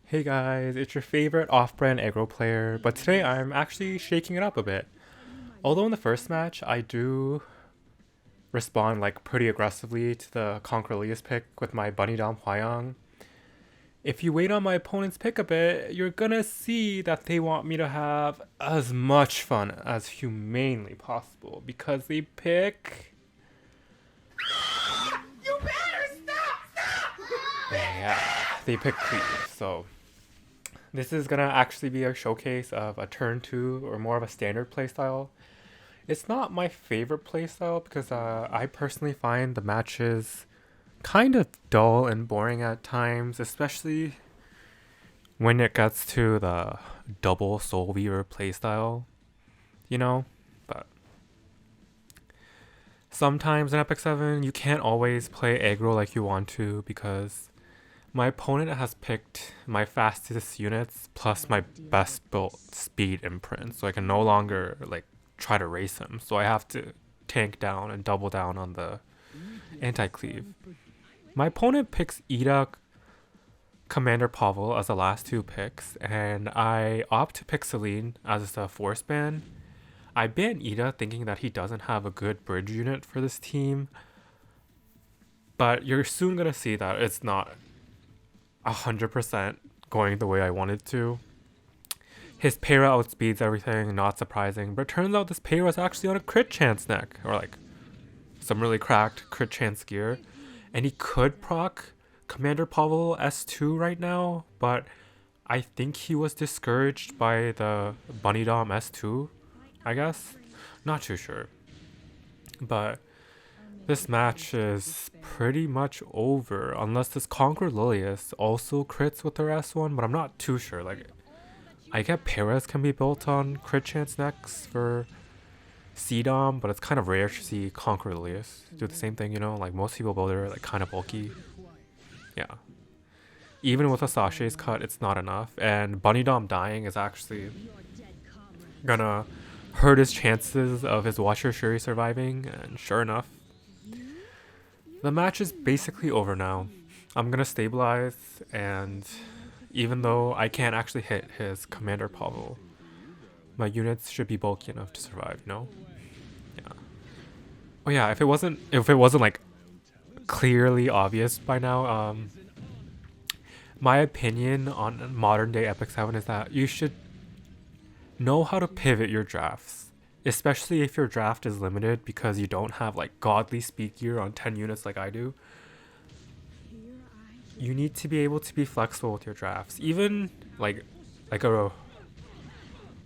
Hey guys, it's your favorite off-brand aggro player, but today I'm actually shaking it up a bit. Although in the first match I do respond like pretty aggressively to the Conquerlius pick with my Bunny Dom Hwyong, if you wait on my opponent's pick a bit, you're gonna see that they want me to have as much fun as humanely possible because they pick. You better stop! Yeah, they pick cleave, so this is gonna actually be a showcase of a turn 2 or more of a standard playstyle. It's not my favorite playstyle because I personally find the matches kind of dull and boring at times, especially when it gets to the double Soul Weaver playstyle, you know? But sometimes in epicseven, you can't always play aggro like you want to because my opponent has picked my fastest units plus my best built speed imprint, so I can no longer like try to race him. So I have to tank down and double down on the anti-cleave. My opponent picks Ida, Commander Pavel as the last two picks, and I opt to pick Celine as the force ban. I ban Ida thinking that he doesn't have a good bridge unit for this team, but you're soon gonna see that it's not 100% going the way I wanted to. His para outspeeds everything, not surprising, but it turns out this para is actually on a crit chance neck, or like some really cracked crit chance gear, and he could proc Commander Pavel S2 right now, but I think he was discouraged by the Bunny Dom S2, I guess. Not too sure. But this match is pretty much over unless this Conquer Lilius also crits with their S1, but I'm not too sure. Like, I get Perez can be built on crit chance next for CDOM, but it's kind of rare to see Conquer Lilius do the same thing, you know? Like, most people build her like kind of bulky. Yeah. Even with a Sasha's cut, it's not enough, and Bunny Dom dying is actually gonna hurt his chances of his Watcher Shuri surviving, and sure enough, the match is basically over now. I'm gonna stabilize, and even though I can't actually hit his Commander Pavel, my units should be bulky enough to survive, you know? Yeah. Oh yeah, if it wasn't like clearly obvious by now, my opinion on modern day epicseven is that you should know how to pivot your drafts, especially if your draft is limited because you don't have like godly speed gear on 10 units like I do. You need to be able to be flexible with your drafts. Even like a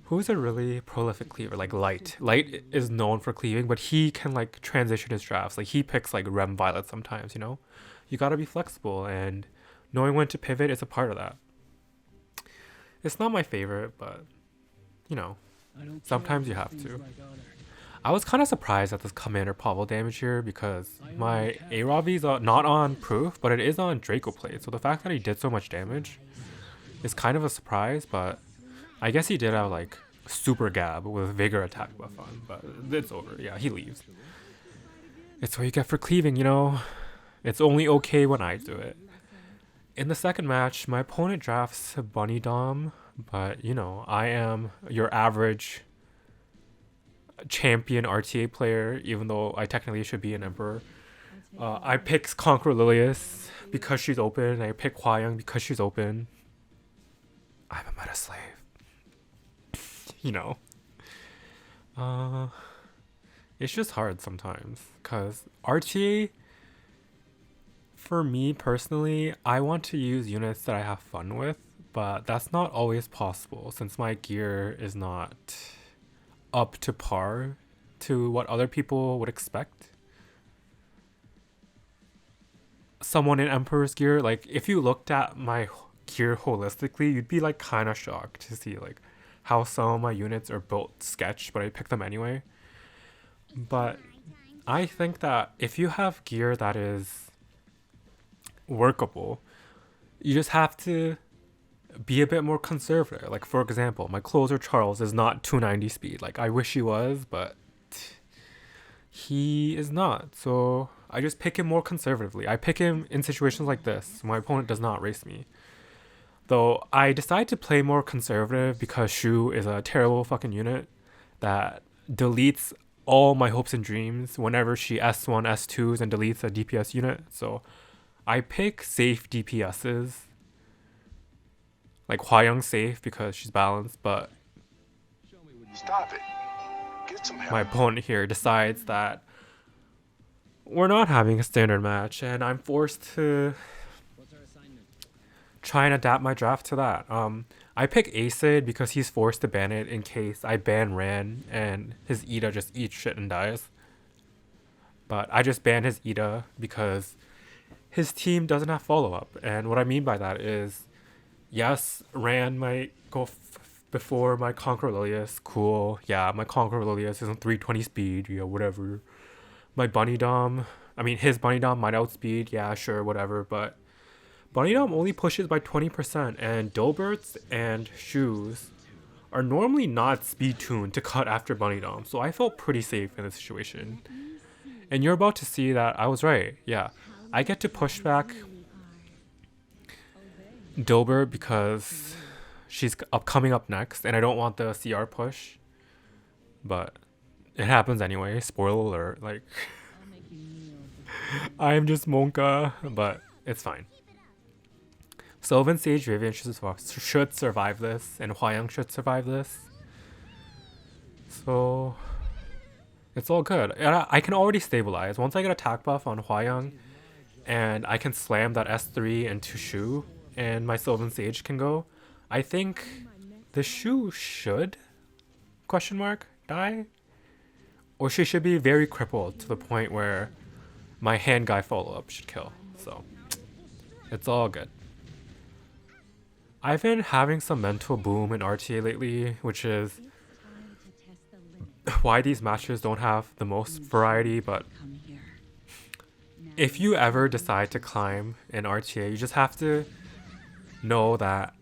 who's a really prolific cleaver like Light. Light is known for cleaving, but he can like transition his drafts. Like he picks like Rem Violet sometimes, you know? You got to be flexible, and knowing when to pivot is a part of that. It's not my favorite, but you know, sometimes you have to. I was kind of surprised at this Commander Pavel damage here because my Aravi is not on proof, but it is on Draco plate. So the fact that he did so much damage is kind of a surprise, but I guess he did have like super gab with vigor attack buff on, but it's over. Yeah, he leaves. It's what you get for cleaving, you know? It's only okay when I do it. In the second match, my opponent drafts Bunny Dom, but you know, I am your average champion RTA player, even though I technically should be an Emperor. I pick Conquer Lilius because she's open. I pick Hwyong because she's open. I'm a meta slave. You know. It's just hard sometimes because RTA, for me personally, I want to use units that I have fun with, but that's not always possible since my gear is not up to par to what other people would expect. Someone in Emperor's gear, like if you looked at my gear holistically, you'd be like kind of shocked to see like how some of my units are built sketch, but I pick them anyway. But I think that if you have gear that is workable, you just have to be a bit more conservative. Like for example, my closer Charles is not 290 speed. Like I wish he was, but he is not. So I just pick him more conservatively. I pick him in situations like this. My opponent does not race me. Though I decided to play more conservative because Shu is a terrible fucking unit that deletes all my hopes and dreams whenever she S1, S2s and deletes a DPS unit. So I pick safe DPSs. Like Hwayoung safe because she's balanced, but Stop it. Get some help. my opponent here decides that we're not having a standard match and I'm forced to try and adapt my draft to that. I pick Acid because he's forced to ban it in case I ban Ran and his Ida just eats shit and dies. But I just ban his Ida because his team doesn't have follow-up. And what I mean by that is, yes, Ran might go before my Conqueror Lilius. Cool. Yeah, my Conqueror Lilius isn't 320 speed. Yeah, whatever. My Bunny Dom, his Bunny Dom might outspeed. Yeah, sure, whatever. But Bunny Dom only pushes by 20%, and Dilberts and Shoes are normally not speed tuned to cut after Bunny Dom. So I felt pretty safe in this situation. And you're about to see that I was right. Yeah, I get to push back Dilbert because she's coming up next, and I don't want the CR push. But it happens anyway. Spoiler alert. Like, I'm just Monka, but it's fine. Sylvan Sage Vivian should survive this, and Hwayoung should survive this. So it's all good. And I can already stabilize. Once I get attack buff on Hwayoung, and I can slam that S3 into Shu, and my Sylvan Sage can go, I think the Shu should, die? Or she should be very crippled to the point where my hand guy follow-up should kill. So it's all good. I've been having some mental boom in RTA lately, which is why these matches don't have the most variety, but if you ever decide to climb in RTA, you just have to know that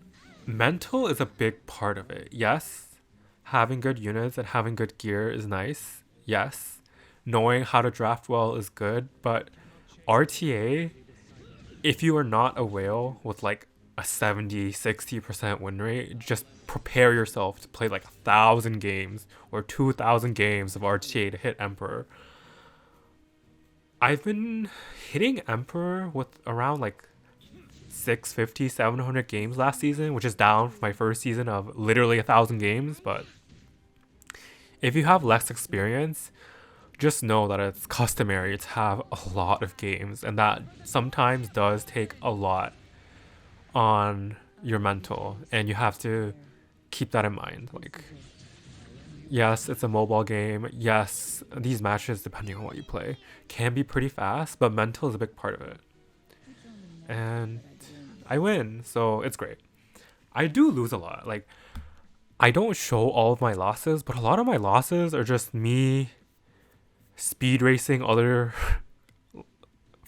mental is a big part of it. Yes, having good units and having good gear is nice. Yes, knowing how to draft well is good, but RTA, if you are not a whale with like a 70-60% win rate, just prepare yourself to play like 1,000 games or 2,000 games of RTA to hit Emperor. I've been hitting Emperor with around like 650-700 games last season, which is down from my first season of literally 1,000 games. But if you have less experience, just know that it's customary to have a lot of games, and that sometimes does take a lot on your mental, and you have to keep that in mind. Like, yes, it's a mobile game. Yes, these matches, depending on what you play, can be pretty fast, but mental is a big part of it. And I win, so it's great. I do lose a lot. Like, I don't show all of my losses, but a lot of my losses are just me speed racing other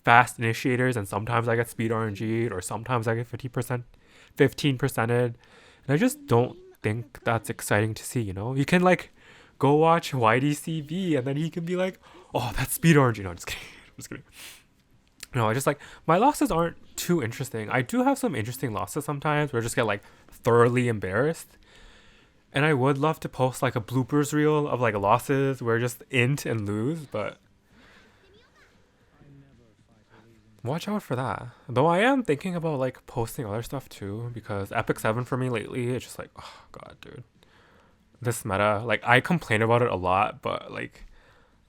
fast initiators, and sometimes I get speed RNG'd, or sometimes I get 15%'ed, and I just don't think that's exciting to see, you know? You can like go watch YDCV and then he can be like, oh, that's speed RNG. No, I'm just kidding. I'm just kidding. No, I just like, my losses aren't too interesting. I do have some interesting losses sometimes where I just get like thoroughly embarrassed. And I would love to post like a bloopers reel of like losses where I just int and lose, but watch out for that. Though I am thinking about like posting other stuff too, because epicseven for me lately, it's just like, oh god, dude. This meta, like I complain about it a lot, but like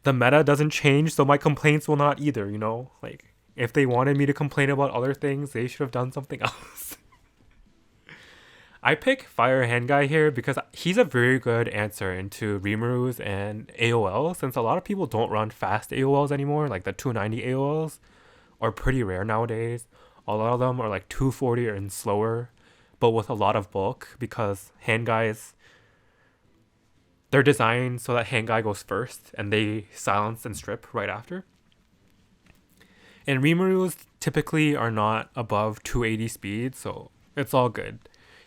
the meta doesn't change, so my complaints will not either, you know? Like if they wanted me to complain about other things, they should have done something else. I pick Fire Hand Guy here because he's a very good answer into Rimaru's and AOL, since a lot of people don't run fast AOLs anymore. Like the 290 AOLs are pretty rare nowadays. A lot of them are like 240 and slower, but with a lot of bulk, because Hand Guys, they're designed so that Hand Guy goes first and they silence and strip right after. And Rimaru's typically are not above 280 speed, so it's all good.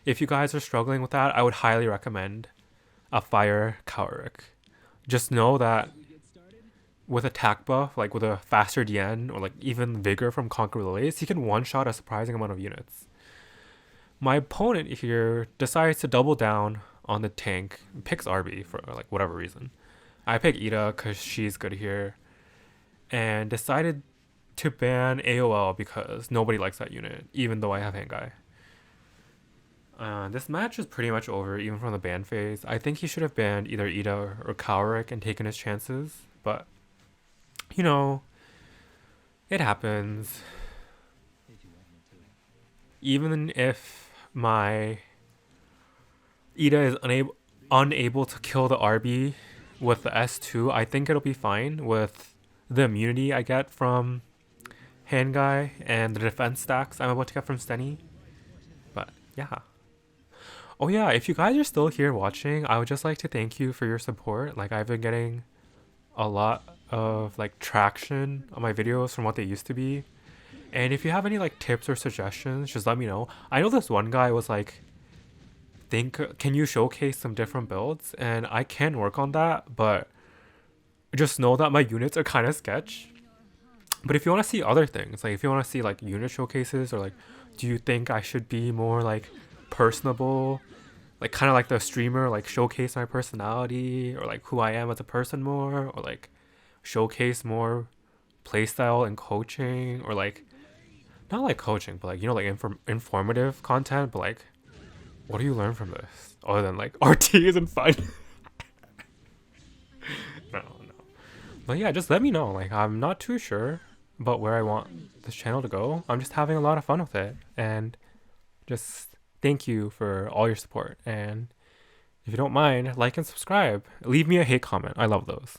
If you guys are struggling with that, I would highly recommend a Fire Kaorik. Just know that with attack buff, like with a faster DN or like even Vigor from Conquer Lilies, he can one-shot a surprising amount of units. my opponent here decides to double down on the tank, picks RB for like whatever reason. I pick Ida because she's good here, and decided to ban AOL because nobody likes that unit, even though I have Hangai. This match is pretty much over, even from the ban phase. I think he should have banned either Ida or Cowrick and taken his chances, but you know, it happens. Even if my Ida is unable to kill the RB with the S2, I think it'll be fine with the immunity I get from Handguy and the defense stacks I'm about to get from Steny. But yeah. Oh yeah, if you guys are still here watching, I would just like to thank you for your support. Like, I've been getting a lot of like traction on my videos from what they used to be. And if you have any like tips or suggestions, just let me know. I know this one guy was like, can you showcase some different builds? And I can work on that, but just know that my units are kind of sketch. But if you want to see other things, like if you want to see like unit showcases, or like, do you think I should be more like personable, like kind of like the streamer, like showcase my personality or like who I am as a person more, or like showcase more playstyle and coaching, or like not like coaching, but like, you know, like informative content, but like, what do you learn from this other than like RT isn't fun? No. But yeah, just let me know. Like, I'm not too sure about where I want this channel to go. I'm just having a lot of fun with it, and just thank you for all your support. And if you don't mind, like and subscribe. Leave me a hate comment. I love those.